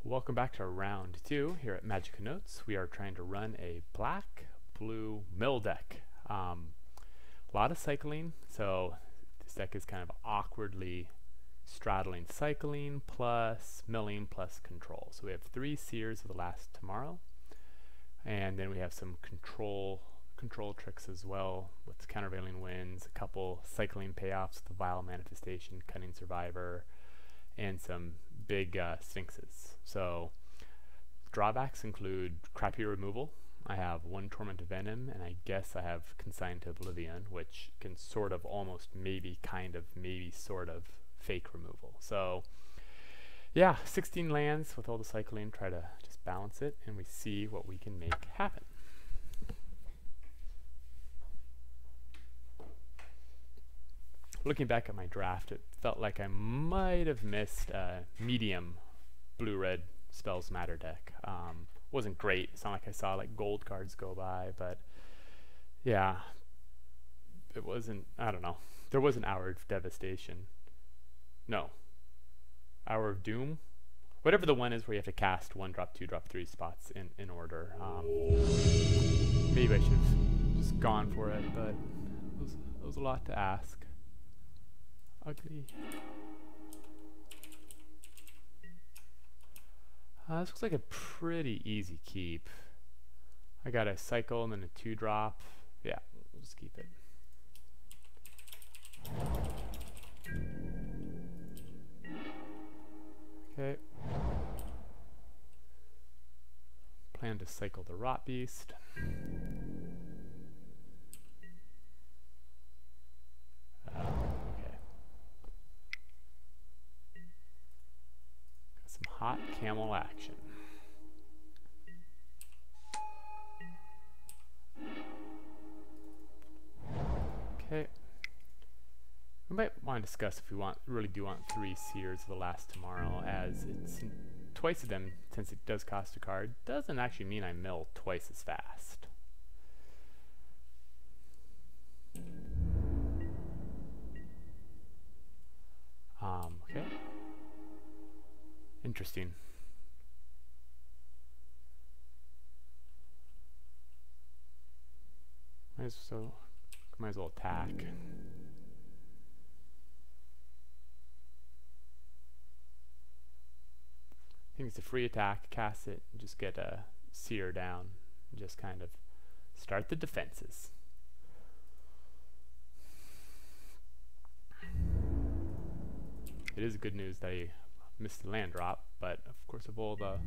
Welcome back to round 2 here at Magica Notes. We are trying to run a black-blue mill deck. A lot of cycling, so this deck is kind of awkwardly straddling cycling plus milling plus control. So we have 3 Seers of the Last Tomorrow, and then we have some control tricks as well with countervailing winds, a couple cycling payoffs, the Vile Manifestation, Cunning Survivor, and some big Sphinxes. So drawbacks include crappy removal. I have 1 Torment of Venom, and I guess I have Consigned to Oblivion, which can sort of almost maybe kind of maybe sort of fake removal. So yeah, 16 lands with all the cycling, try to just balance it, and we see what we can make happen. Looking back at my draft, it felt like I might have missed a medium blue-red Spells Matter deck. Wasn't great. It's not like I saw like gold cards go by, but yeah, it wasn't, I don't know. There was an Hour of Devastation. No. Hour of Doom? Whatever the one is where you have to cast 1 drop 2 drop 3 spots in order. Maybe I should have just gone for it, but it was a lot to ask. Ugly. This looks like a pretty easy keep. I got a cycle and then a 2 drop. Yeah, we'll just keep it. Okay. Plan to cycle the Rot Beast. Hot camel action. Okay. We might want to discuss if we really do want 3 Seers of the Last Tomorrow, as it's twice of them, since it does cost a card, doesn't actually mean I mill twice as fast. Okay. Interesting. Might as well attack. I think it's a free attack, cast it, and just get a Seer down, and just kind of start the defenses. It is good news that I missed the land drop, but of course of all the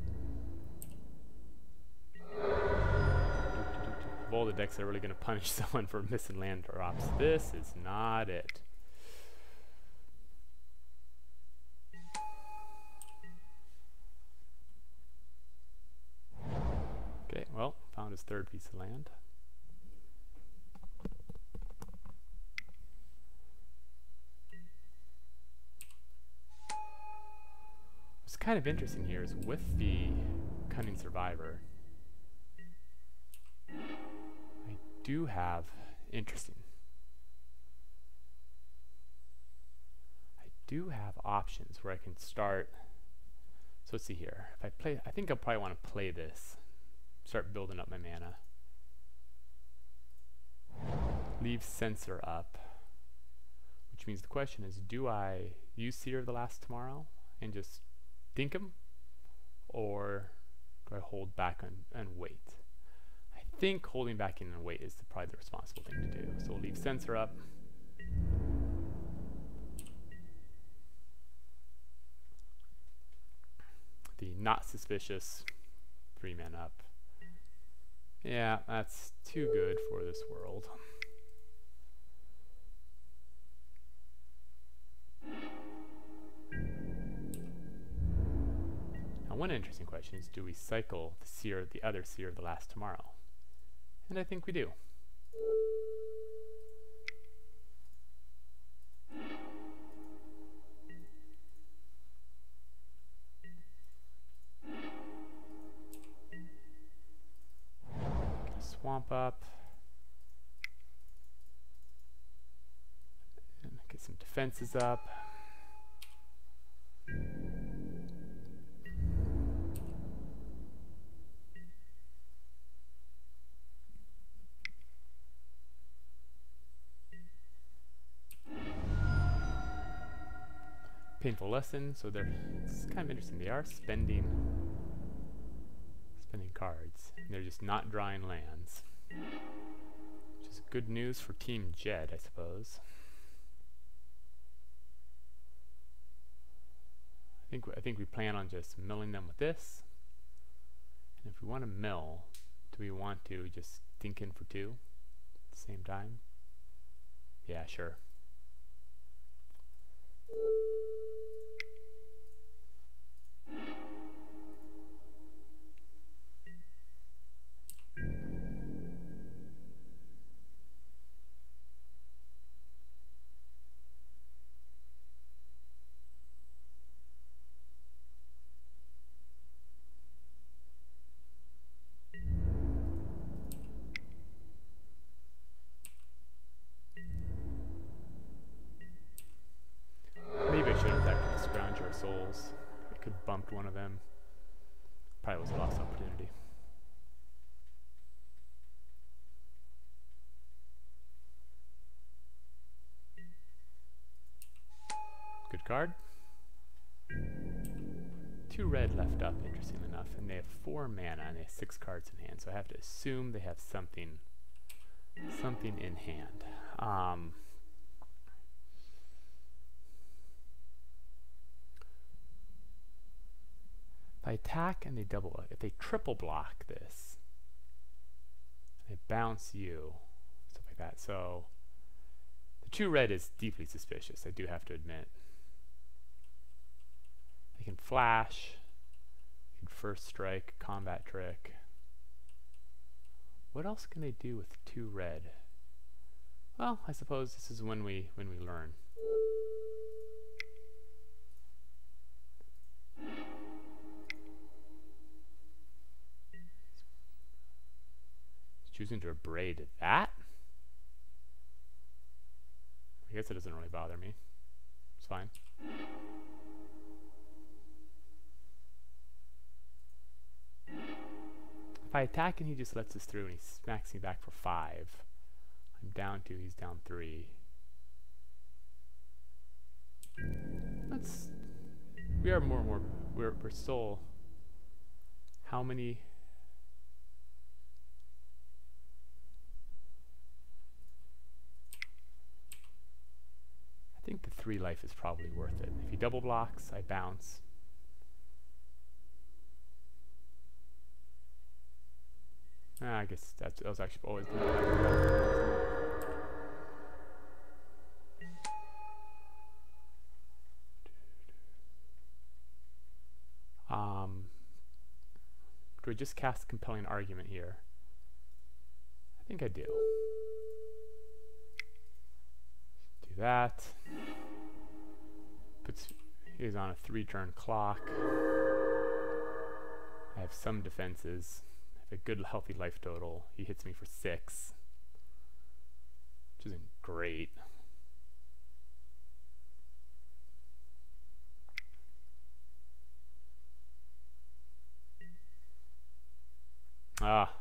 decks that are really going to punish someone for missing land drops, this is not it. Okay, well, found his 3rd piece of land. What's kind of interesting here is with the Cunning Survivor, I do have options where I can start. So let's see here. If I play, I think I'll probably want to play this, start building up my mana. Leave Censor up, which means the question is, do I use Seer of the Last Tomorrow and just dink him, or do I hold back and wait? I think holding back in and wait is probably the responsible thing to do. So we'll leave Censor up. The Not Suspicious, 3-man up. Yeah, that's too good for this world. Now, one interesting question is, do we cycle the other Seer of the Last Tomorrow? And I think we do. Swamp up. And get some defenses up. Painful lesson. So it's kind of interesting. They are spending cards. And they're just not drawing lands, which is good news for Team Jed, I suppose. I think we plan on just milling them with this. And if we want to mill, do we want to just think in for 2 at the same time? Yeah, sure. Maybe I should have attacked with the Scrounger of Souls. I could have bumped one of them. Probably was a lost opportunity. Good card. 2 red left up, interestingly enough, and they have 4 mana and they have 6 cards in hand, so I have to assume they have something in hand. If I attack and they double, if they triple block this, they bounce you, stuff like that. So the 2 red is deeply suspicious, I do have to admit. They can flash, they can first strike, combat trick. What else can they do with 2 red? Well, I suppose this is when we learn. Choosing to abrade that? I guess it doesn't really bother me. It's fine. If I attack and he just lets us through and he smacks me back for 5, I'm down 2, he's down 3. We are more and more, we're still, how many? I think the 3 life is probably worth it. If he double blocks, I bounce. I guess that was actually always going to do I just cast Compelling Argument here? I think I do. Do that. He's on a 3-turn clock. I have some defenses. I have a good healthy life total. He hits me for 6, which isn't great. Ah,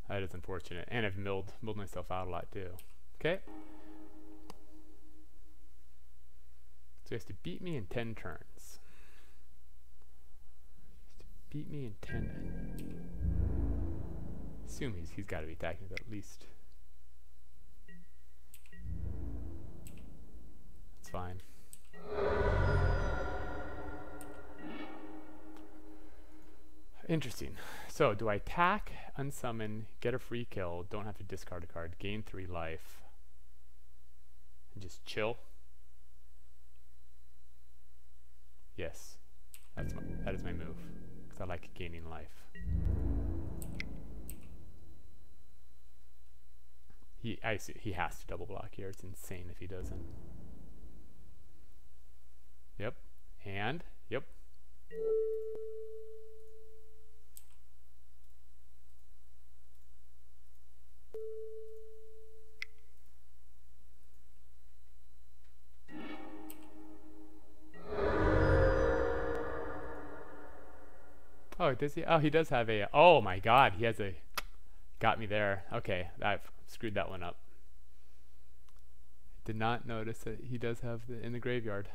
that is unfortunate. And I've milled myself out a lot too. Okay. So he has to beat me in 10 turns. Beat me in 10. Assume he's got to be attacking with at least. That's fine. Interesting. So do I attack, unsummon, get a free kill, don't have to discard a card, gain 3 life, and just chill? Yes, that is my move, because I like gaining life. I see, he has to double block here. It's insane if he doesn't. Yep, and yep. Oh, does he? Oh, he does have a. Oh my God, he has a. Got me there. Okay, I've screwed that one up. Did not notice that he does have the in the graveyard.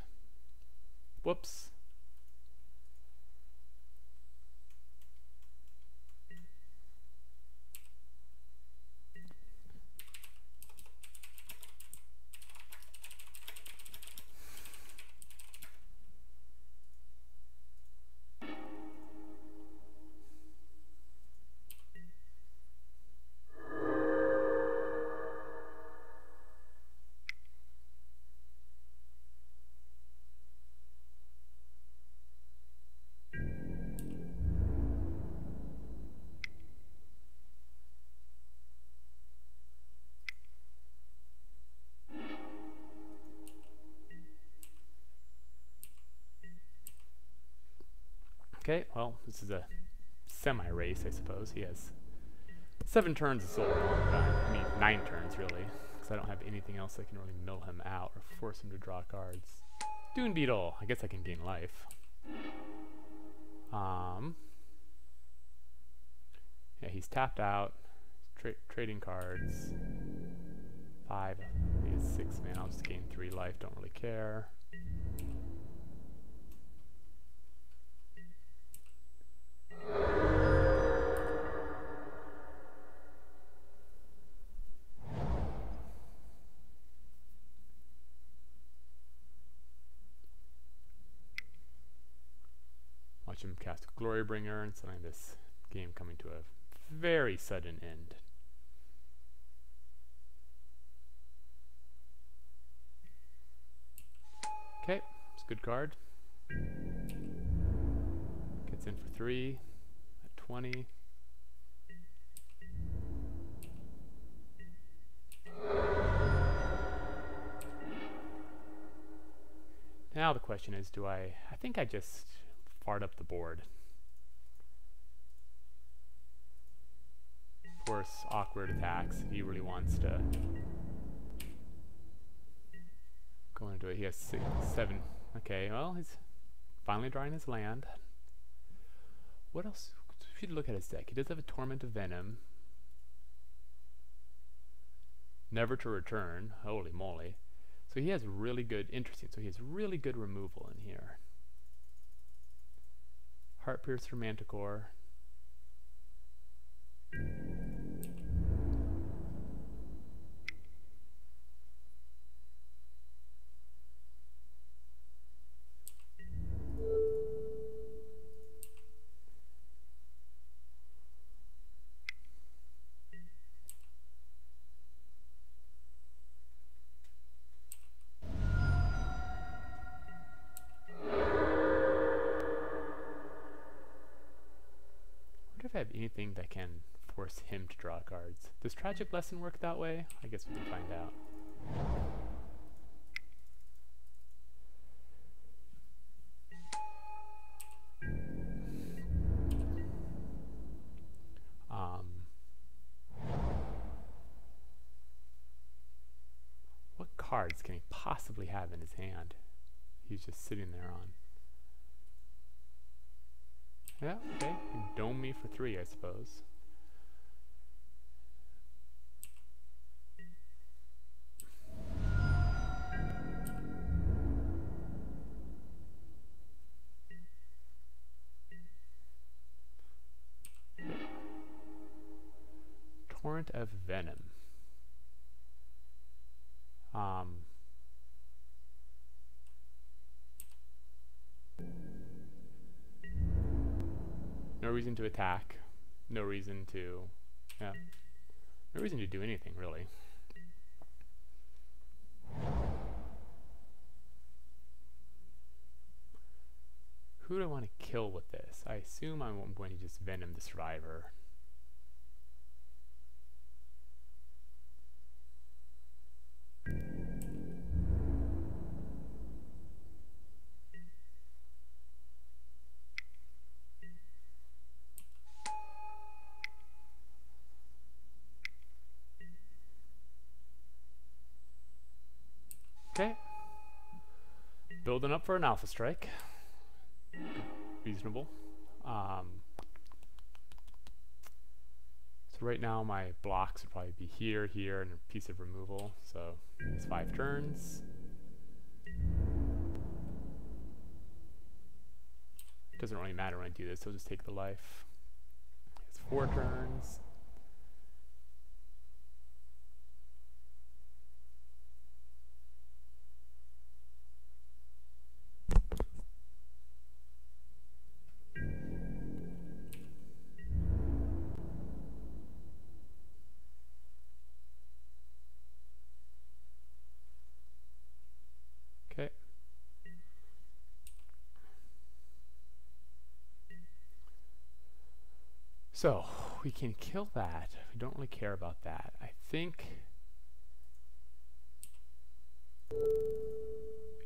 Whoops. Okay, well, this is a semi-race, I suppose. He has 7 turns of solar time. I mean, 9 turns, really, because I don't have anything else that can really mill him out or force him to draw cards. Dune Beetle. I guess I can gain life. Yeah, he's tapped out. Trading cards. 5. He has 6 mana. I'll just gain 3 life. Don't really care. Watch him cast Glorybringer and suddenly this game coming to a very sudden end. Okay, it's a good card. Gets in for 3 at 20. Now the question is, I think I just fart up the board. Force awkward attacks. He really wants to go into it. He has 6, 7. Okay, well, he's finally drawing his land. What else? We should look at his deck. He does have a Torment of Venom. Never to Return. Holy moly. So he has really good, interesting. So he has really good removal in here. Heartpiercer Manticore. If I have anything that can force him to draw cards. Does Tragic Lesson work that way? I guess we can find out. What cards can he possibly have in his hand? He's just sitting there on. Yeah, okay. You dome me for 3, I suppose. Torrent of Venom. No reason to attack. No reason to, yeah. No reason to do anything, really. Who do I want to kill with this? I assume I'm going to just Venom the Survivor. Okay. Building up for an Alpha Strike. Reasonable. So right now my blocks would probably be here, here, and a piece of removal. So it's 5 turns. Doesn't really matter when I do this, I'll just take the life. It's 4 turns. Okay. So we can kill that. We don't really care about that. I think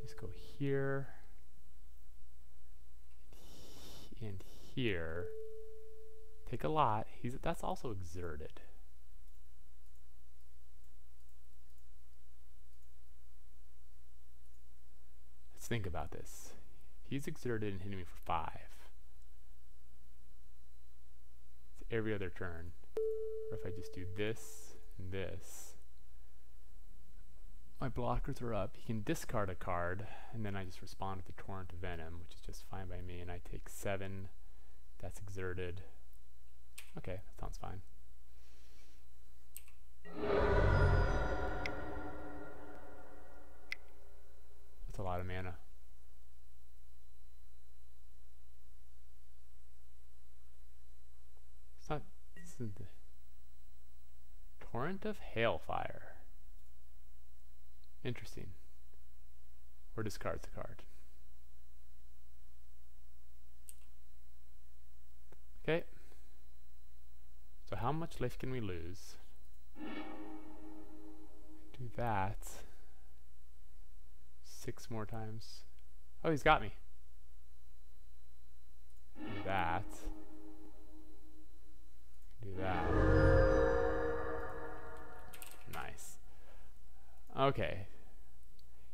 just go here and here. Take a lot. That's also exerted. Let's think about this. He's exerted and hitting me for 5. It's every other turn. Or if I just do this and this, my blockers are up. He can discard a card, and then I just respond with the Torrent of Venom, which is just fine by me, and I take 7. That's exerted. Okay, that sounds fine. That's a lot of mana. It's not. This isn't the Torrent of Hailfire. Interesting. Or discards the card. Okay. So how much life can we lose? Do that 6 more times. Oh, he's got me. Do that. Do that. Nice. Okay.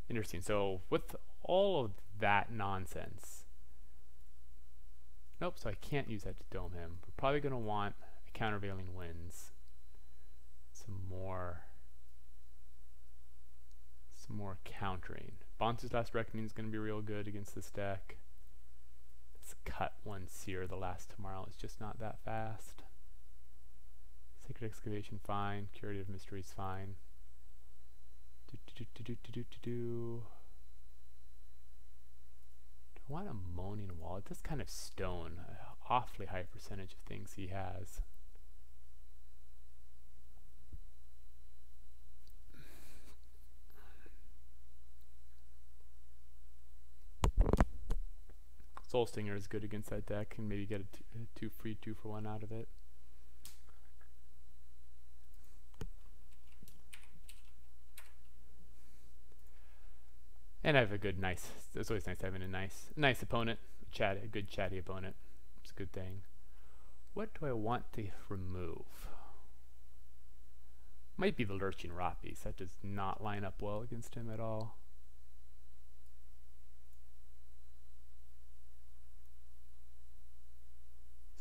Interesting. So with all of that nonsense, nope, so I can't use that to dome him. We're probably going to want a Countervailing Winds. Some more countering. Bontu's Last Reckoning is going to be real good against this deck. Let's cut 1 Seer the last tomorrow. It's just not that fast. Sacred Excavation, fine. Curative Mysteries, fine. Do I want a Moaning Wall? It does kind of stone. An awfully high percentage of things he has. Soul Stinger is good against that deck, and maybe get a 2 free 2-for-1 out of it. And I have a good, nice. It's always nice having a nice opponent, a good chatty opponent. It's a good thing. What do I want to remove? Might be the Lurching Rot Beast. That does not line up well against him at all.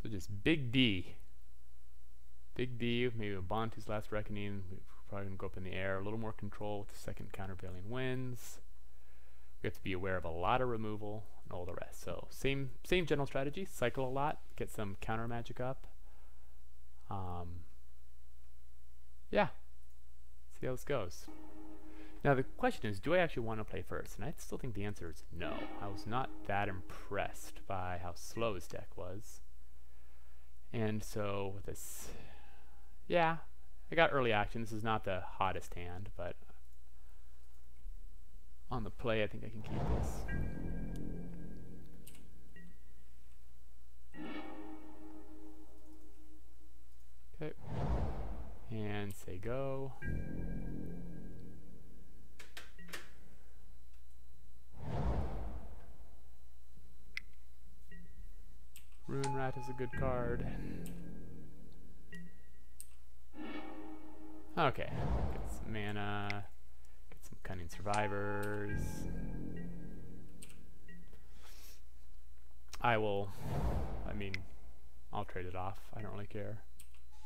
So just Big D. Big D, maybe a Bontu's Last Reckoning. We're probably going to go up in the air. A little more control with the second Countervailing Winds. We have to be aware of a lot of removal and all the rest. So same general strategy. Cycle a lot. Get some counter magic up. Yeah. See how this goes. Now the question is, do I actually want to play first? And I still think the answer is no. I was not that impressed by how slow his deck was. And so with this, yeah, I got early action. This is not the hottest hand, but on the play, I think I can keep this. Okay. And say go. Rune Rat is a good card. Okay. Get some mana. Get some Cunning Survivors. I'll trade it off. I don't really care.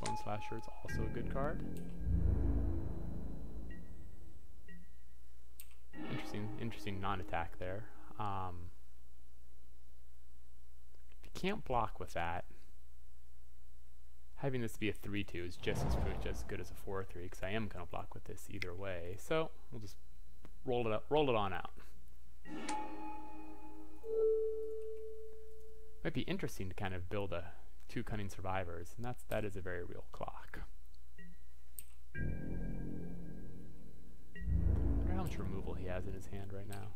Bone Slasher is also a good card. Interesting non-attack there. can't block with that. Having this be a 3-2 is just as good as a 4-3 because I am going to block with this either way. So we'll just roll it on out. Might be interesting to kind of build a 2 cunning survivors, and that is a very real clock. I wonder how much removal he has in his hand right now.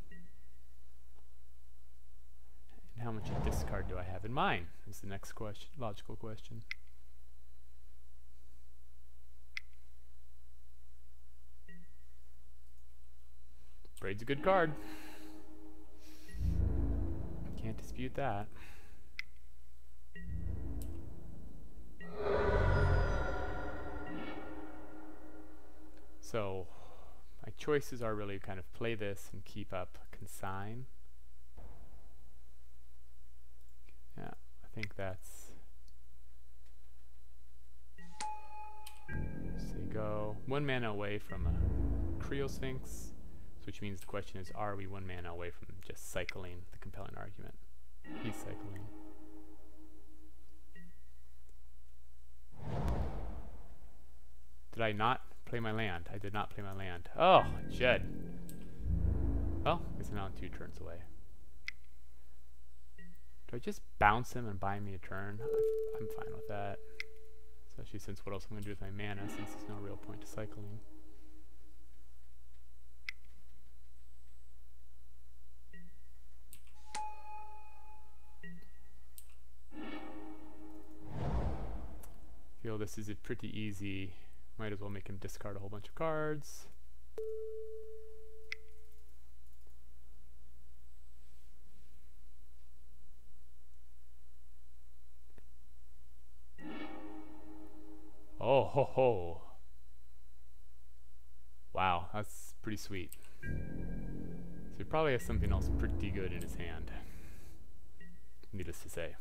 And how much discard do I have in mine is the next question, logical question. Braid's a good card. Can't dispute that. So my choices are really kind of play this and keep up consign. Yeah, I think that's, say go 1 mana away from a Cryosphinx, which means the question is, are we 1 mana away from just cycling the compelling argument? He's cycling. Did I not play my land? I did not play my land. Oh, Jed. Well, I guess I'm now 2 turns away. Do I just bounce him and buy me a turn? I'm fine with that. Especially since what else I'm going to do with my mana, since there's no real point to cycling. Feel this is a pretty easy. Might as well make him discard a whole bunch of cards. Oh ho ho. Wow, that's pretty sweet. So he probably has something else pretty good in his hand. Needless to say.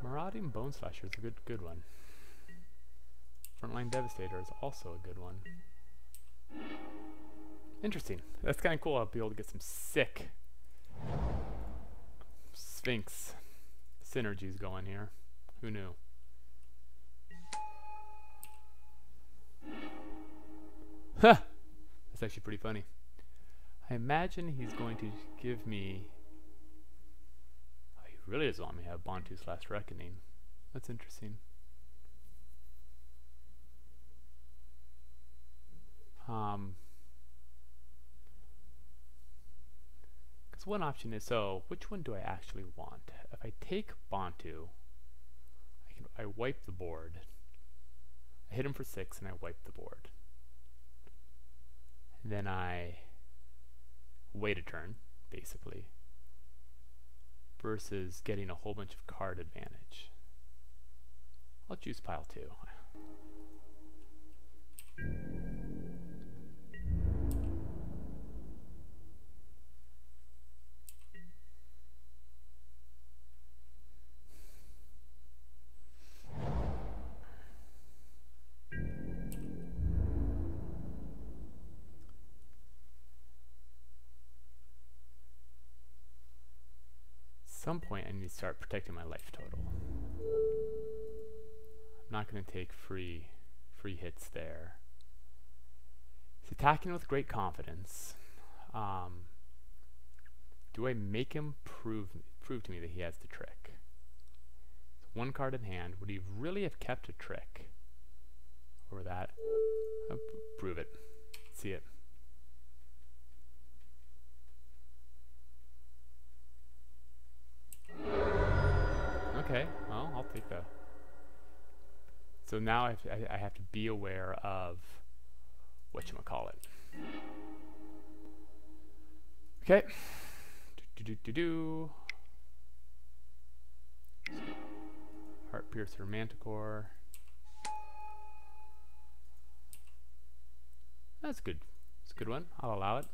Marauding Boneslasher is a good one. Frontline Devastator is also a good one. Interesting. That's kind of cool. I'll be able to get some sick Sphinx synergies going here. Who knew? Huh! That's actually pretty funny. I imagine he's going to give me... really doesn't want me to have Bontu's Last Reckoning. That's interesting. Because one option is, so which one do I actually want? If I take Bontu, I wipe the board. I hit him for 6 and I wipe the board. And then I wait a turn, basically. Versus getting a whole bunch of card advantage. I'll choose pile 2. At some point I need to start protecting my life total. I'm not going to take free hits there. He's attacking with great confidence. Do I make him prove to me that he has the trick? So 1 card in hand. Would he really have kept a trick over that? I'll prove it. See it. Okay, well, I'll take that. So now I have to be aware of whatchamacallit. Okay. Heartpiercer Manticore. That's good. It's a good one. I'll allow it.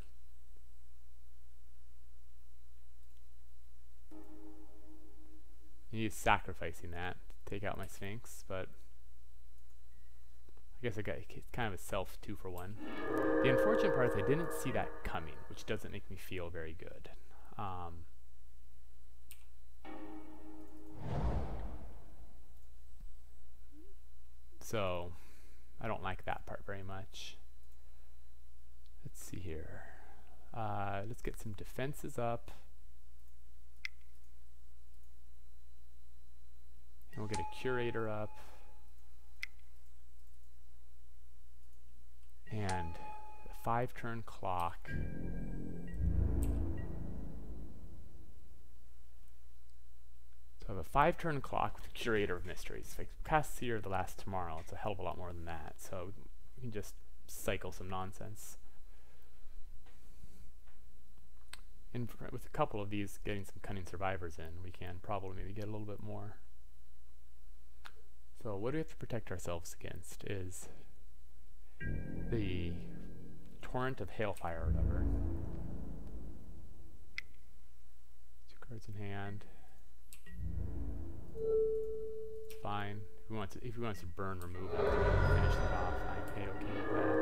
He's sacrificing that to take out my Sphinx, but I guess I got kind of a self 2-for-1. The unfortunate part is I didn't see that coming, which doesn't make me feel very good. So I don't like that part very much. Let's see here. Let's get some defenses up. And we'll get a curator up. And a 5-turn clock. So I have a 5-turn clock with a curator of mysteries. If I cast Seer of the Last Tomorrow, it's a hell of a lot more than that. So we can just cycle some nonsense. And with a couple of these, getting some Cunning Survivors in, we can probably maybe get a little bit more. So what do we have to protect ourselves against is the Torrent of Hailfire or whatever. 2 cards in hand. It's fine. If we want to burn, remove it, finish that off, I'm okay with that.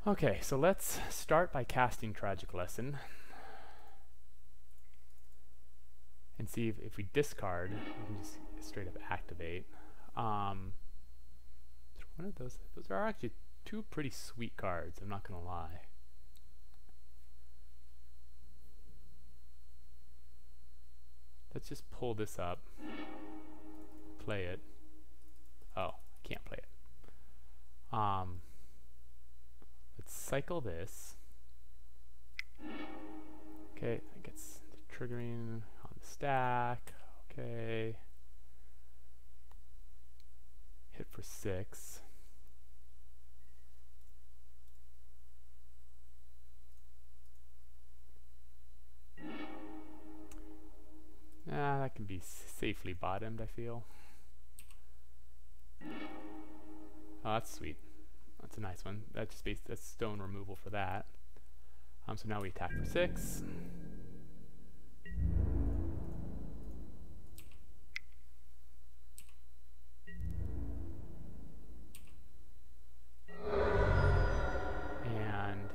Okay, so let's start by casting Tragic Lesson. And see if we discard, we can just straight up activate. One of those are actually 2 pretty sweet cards, I'm not gonna lie. Let's just pull this up, play it. Oh, I can't play it. Let's cycle this. Okay, that gets the triggering on the stack. Okay. Hit for 6. That can be safely bottomed, I feel. Oh, that's sweet. That's a nice one. That's stone removal for that. So now we attack for 6. And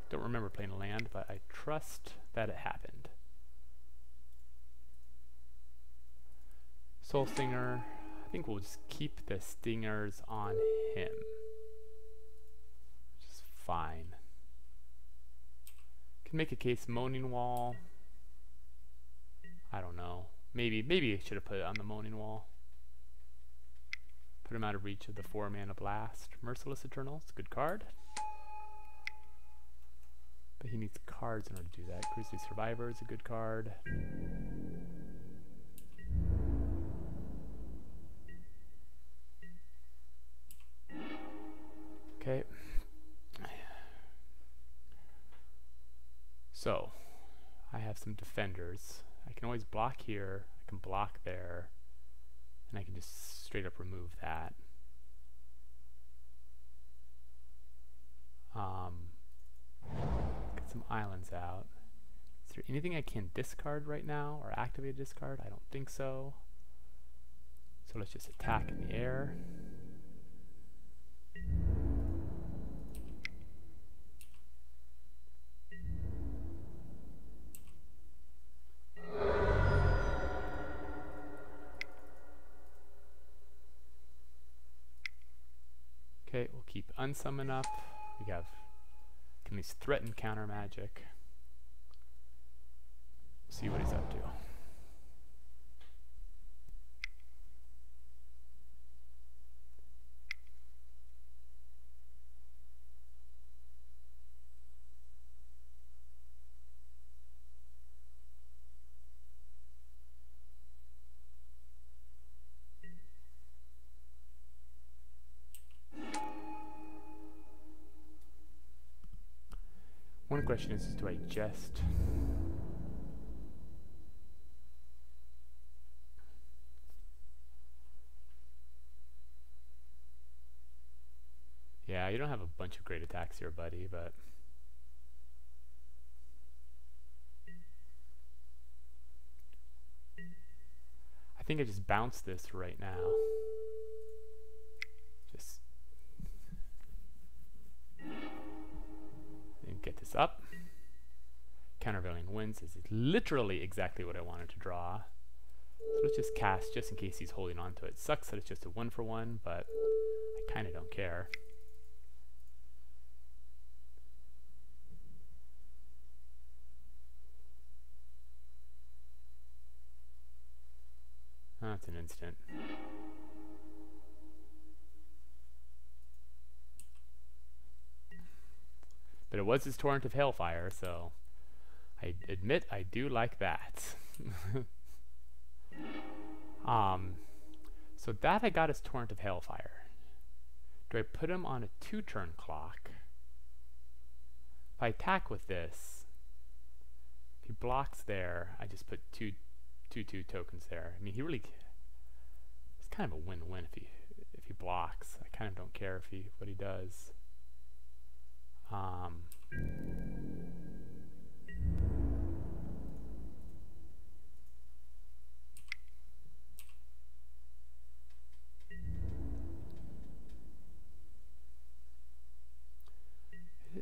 don't remember playing a land, but I trust that it happened. Soul Stinger. I think we'll just keep the stingers on him. Which is fine. Can make a case Moaning Wall. I don't know. Maybe I should have put it on the Moaning Wall. Put him out of reach of the 4-mana blast. Merciless Eternal. It's a good card. But he needs cards in order to do that. Grisly Survivor is a good card. Okay. So, I have some defenders. I can always block here, I can block there, and I can just straight up remove that. Get some islands out. Is there anything I can discard right now, or activate a discard? I don't think so. So let's just attack in the air. Okay, we'll keep Unsummon up. We have can at least threaten counter magic. See what he's up to. One question is do I just Yeah, you don't have a bunch of great attacks here, buddy, but... I think I just bounce this right now. Just... and get this up. Countervailing Winds is literally exactly what I wanted to draw. So let's just cast just in case he's holding on to it. Sucks that it's just a 1-for-1, but I kind of don't care. Oh, that's an instant. But it was his Torrent of Hailfire, so I admit I do like that. So that I got as Torrent of Hailfire. Do I put him on a 2-turn clock? If I attack with this, if he blocks there, I just put two 2/2 tokens there. I mean, he really, it's kind of a win-win if he blocks. I kind of don't care if what he does.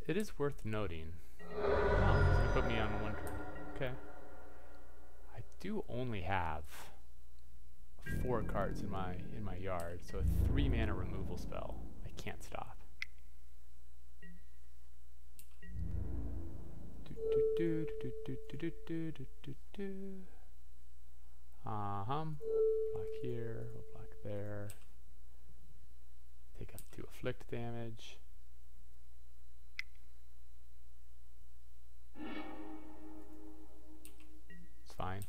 It is worth noting. Oh, he's gonna put me on 1 turn. Okay. I do only have 4 cards in my yard, so a 3-mana removal spell. I can't stop. Block here, we'll block there. Take up 2 afflict damage. It's fine.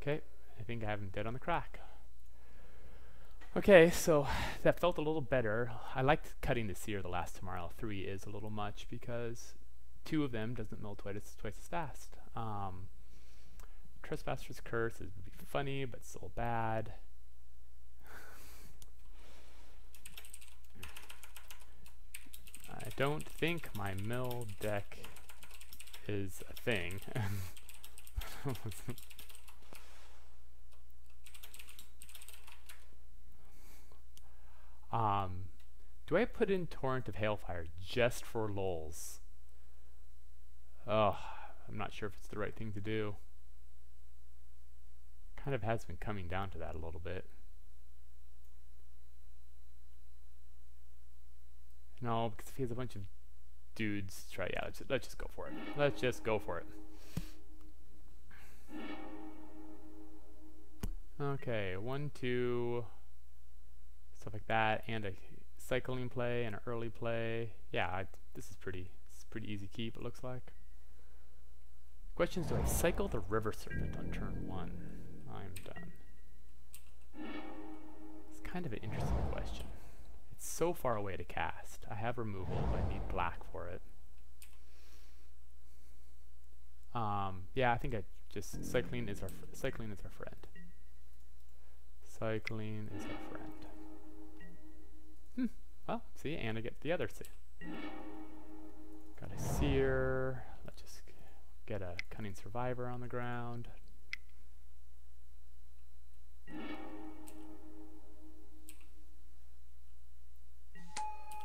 Okay, I think I have him dead on the crack. Okay, so that felt a little better. I liked cutting the Seer the last tomorrow. 3 is a little much because 2 of them doesn't mill twice as fast. Trespasser's Curse would be funny, but still bad. I don't think my mill deck is a thing. Do I put in Torrent of Hailfire just for lulz? Oh, I'm not sure if it's the right thing to do. Kind of has been coming down to that a little bit. No, because if he has a bunch of dudes, yeah, let's just go for it. Let's just go for it. Okay, 1, 2, stuff like that, and a cycling play and an early play. Yeah, this is pretty easy keep, it looks like. Question is, do I cycle the River Serpent on turn 1? I'm done. It's kind of an interesting question. It's so far away to cast. I have removal, but I need black for it. Yeah, I think I just cycling is our friend. Cycling is our friend. Well, see, and I get the other Seer. Got a Seer. Let's just get a Cunning Survivor on the ground.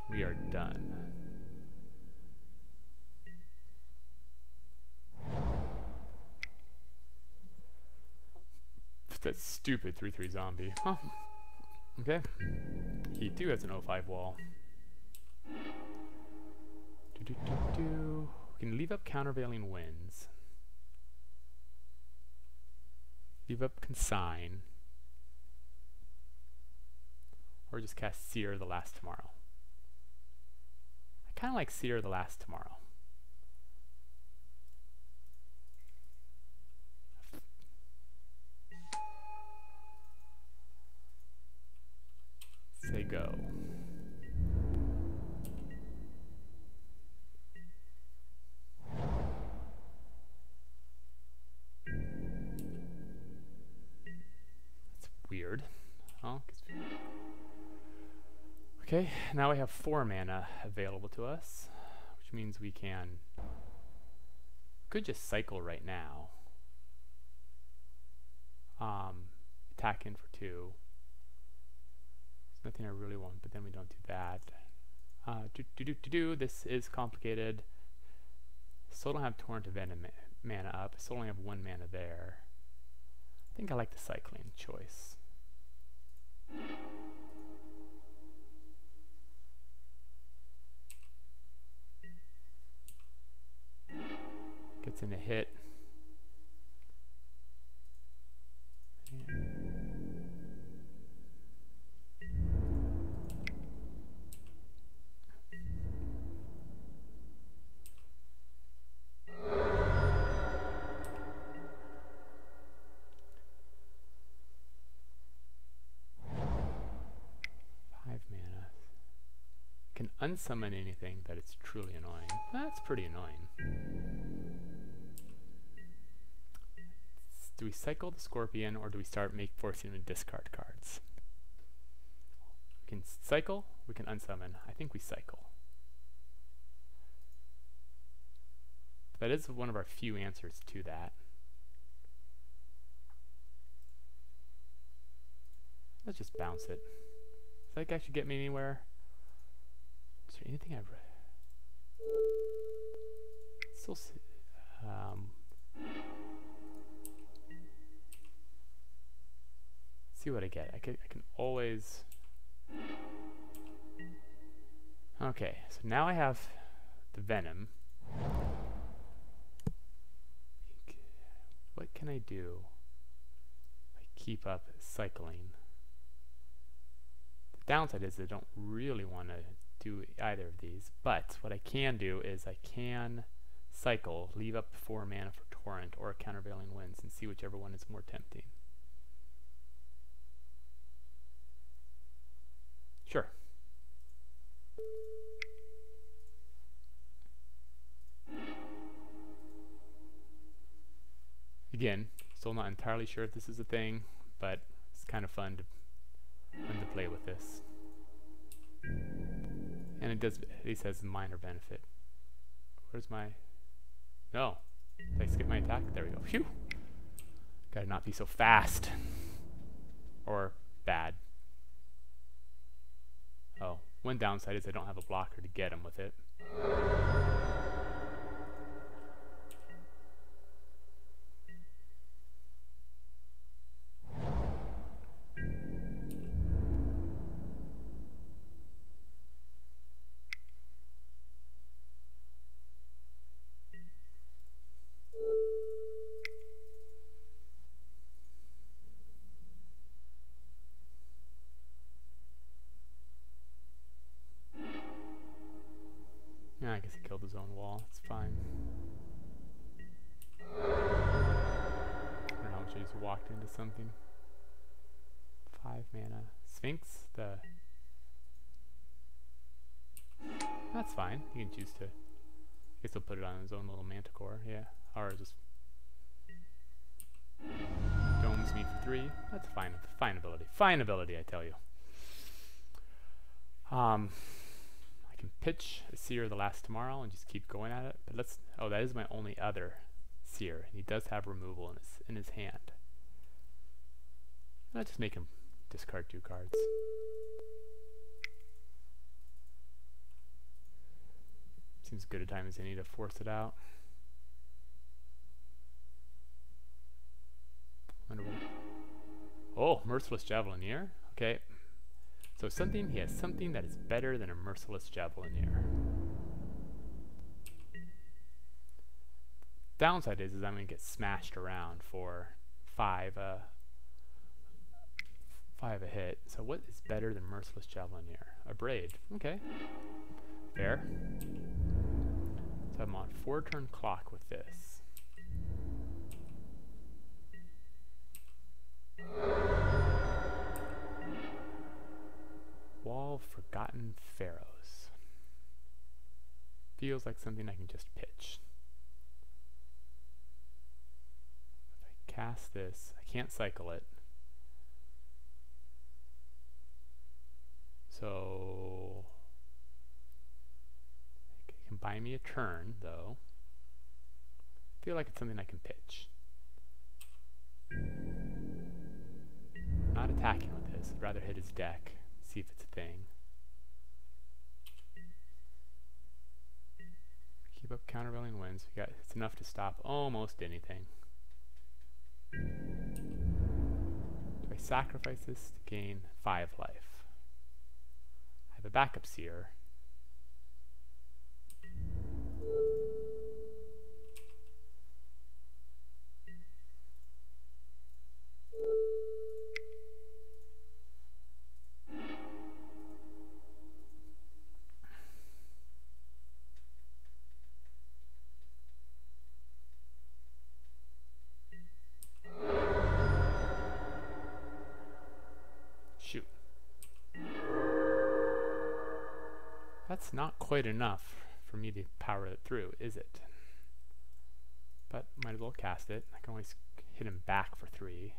We are done. That stupid 3/3 zombie. Huh. Okay. He too has an 0/5 wall. We can leave up Countervailing Winds. Leave up Consign. Or just cast Seer the Last Tomorrow. I kind of like Seer the Last Tomorrow. Say go. Okay, now we have 4 mana available to us, which means we could just cycle right now. Attack in for 2. There's nothing I really want, but then we don't do that. This is complicated. Still don't have Torrent of Venom mana up. I still only have 1 mana there. I think I like the cycling choice. Gets in a hit. Can unsummon anything that is truly annoying. That's pretty annoying. Do we cycle the Scorpion, or do we start forcing him to discard cards? We can cycle, we can unsummon. I think we cycle. That is one of our few answers to that. Let's just bounce it. Does that actually get me anywhere? Is there anything I've read? Still see what I get. I can always. Okay, so now I have the Venom. What can I do? I keep up cycling. The downside is I don't really want to do either of these, but what I can do is I can cycle, leave up 4 mana for Torrent or Countervailing Winds, and see whichever one is more tempting. Sure. Again, still not entirely sure if this is a thing, but it's kind of fun to play with this. And it does, at least has a minor benefit. Where's my... No. Did I skip my attack? There we go. Phew! Gotta not be so fast. Or bad. Oh, one downside is I don't have a blocker to get him with it. Yeah, I guess he killed his own wall. It's fine. I don't know how much I just walked into something. 5 mana. Sphinx? That's fine. You can choose to... I guess he'll put it on his own little Manticore. Yeah. Or just... domes me for 3. That's fine. Fine ability. Fine ability, I tell you. I can pitch a Seer the Last Tomorrow and just keep going at it. But let's... Oh, that is my only other Seer. And he does have removal in his hand. I'll just make him discard 2 cards. Seems good a time as any to force it out. Oh, Merciless Javelineer. Okay. So he has something that is better than a Merciless Javelineer. Downside is I'm going to get smashed around for 5 a hit. So what is better than Merciless Javelineer? A Braid. Okay. Fair. So I'm on 4-turn clock with this. Wall of Forgotten Pharaohs. Feels like something I can just pitch. If I cast this, I can't cycle it. So it can buy me a turn, though. I feel like it's something I can pitch. I'm not attacking with this. I'd rather hit his deck, see if it's a thing. Keep up countervailing winds. It's enough to stop almost anything. Do I sacrifice this to gain 5 life? I have a backup seer. Shoot. That's not quite enough for me to power it through, is it? But might as well cast it. I can always hit him back for 3.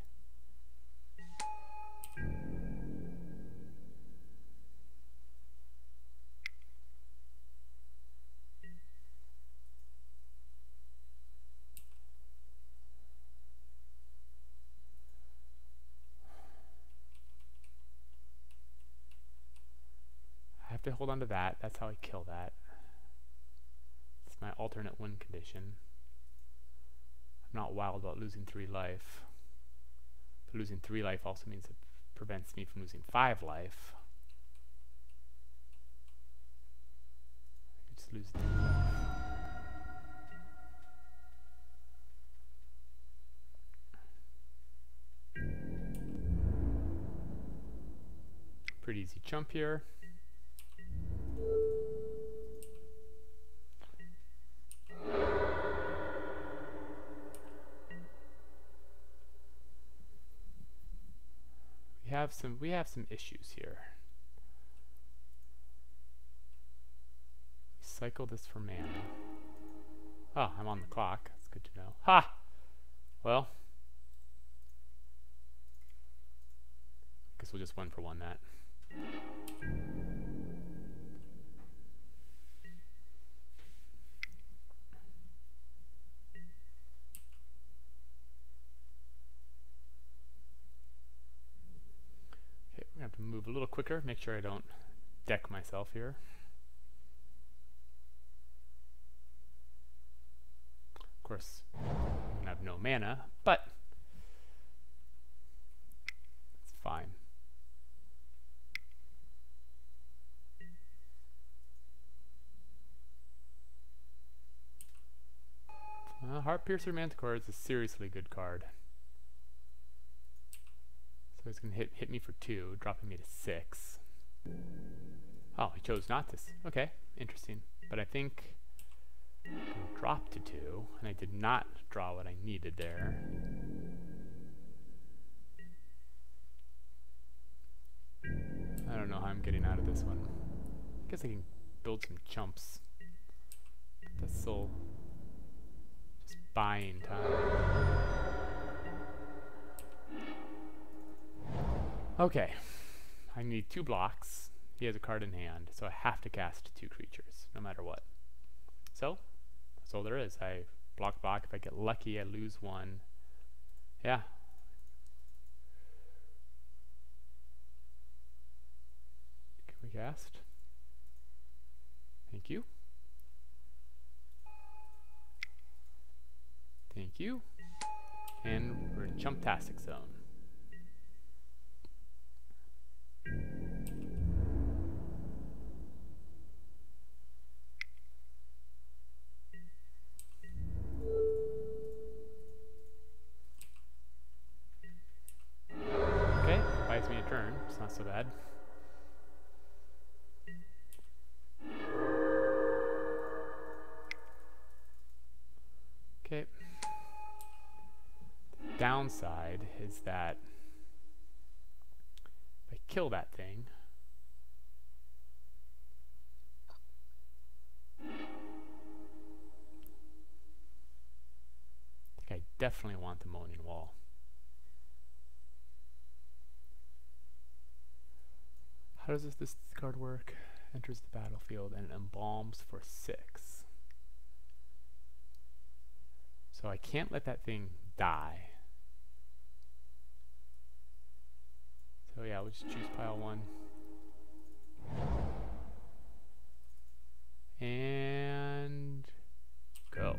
I have to hold on to that. That's how I kill that. It's my alternate win condition. I'm not wild about losing 3 life. But losing 3 life also means it prevents me from losing 5 life. I just lose 3 life. Pretty easy jump here. We have some issues here. Cycle this for mana. Oh, I'm on the clock. That's good to know. Ha! Well, guess we'll just 1-for-1 that. I have to move a little quicker, make sure I don't deck myself here. Of course, I have no mana, but it's fine. Heartpiercer Manticore is a seriously good card. So it's going to hit me for 2, dropping me to 6. Oh, he chose not to. Okay, interesting. But I think I dropped to 2, and I did not draw what I needed there. I don't know how I'm getting out of this one. I guess I can build some chumps. But that's still just buying time. Okay, I need 2 blocks. He has a card in hand, so I have to cast 2 creatures, no matter what. So, that's all there is. I block. If I get lucky, I lose 1. Yeah. Can we cast? Thank you. Thank you. And we're in Chumptastic Zone. Okay, buys me a turn. It's not so bad. Okay. The downside is that if I kill that thing, I think I definitely want the Moaning Wall. How does this card work? Enters the battlefield and embalms for 6. So I can't let that thing die. So yeah, we'll just choose pile 1. And go.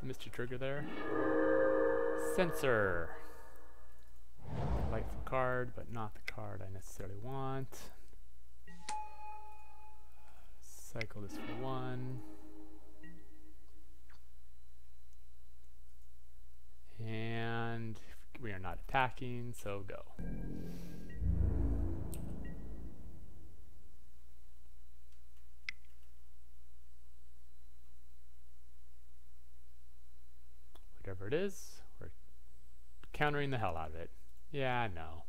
Mr. Trigger there. Sensor. Lightful card, but not the card I necessarily want. Cycle this for 1. And we are not attacking, so go. Whatever it is, we're countering the hell out of it. Yeah, I know.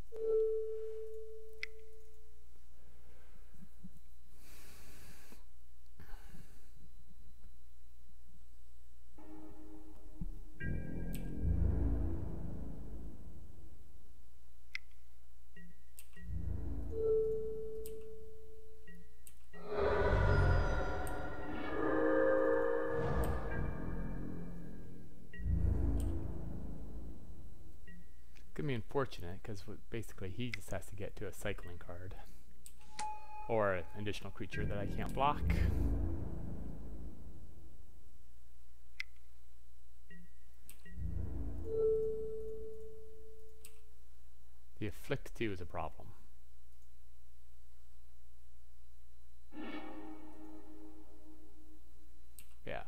Gonna be unfortunate because basically he just has to get to a cycling card or an additional creature that I can't block. The Afflict 2 is a problem. Yeah.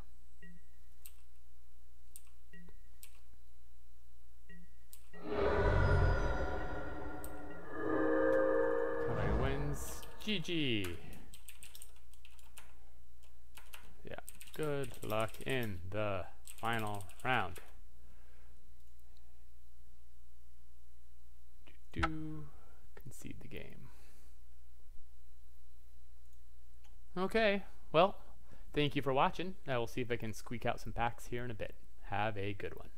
GG. Yeah, good luck in the final round. Concede the game. Okay, well, thank you for watching. I will see if I can squeak out some packs here in a bit. Have a good one.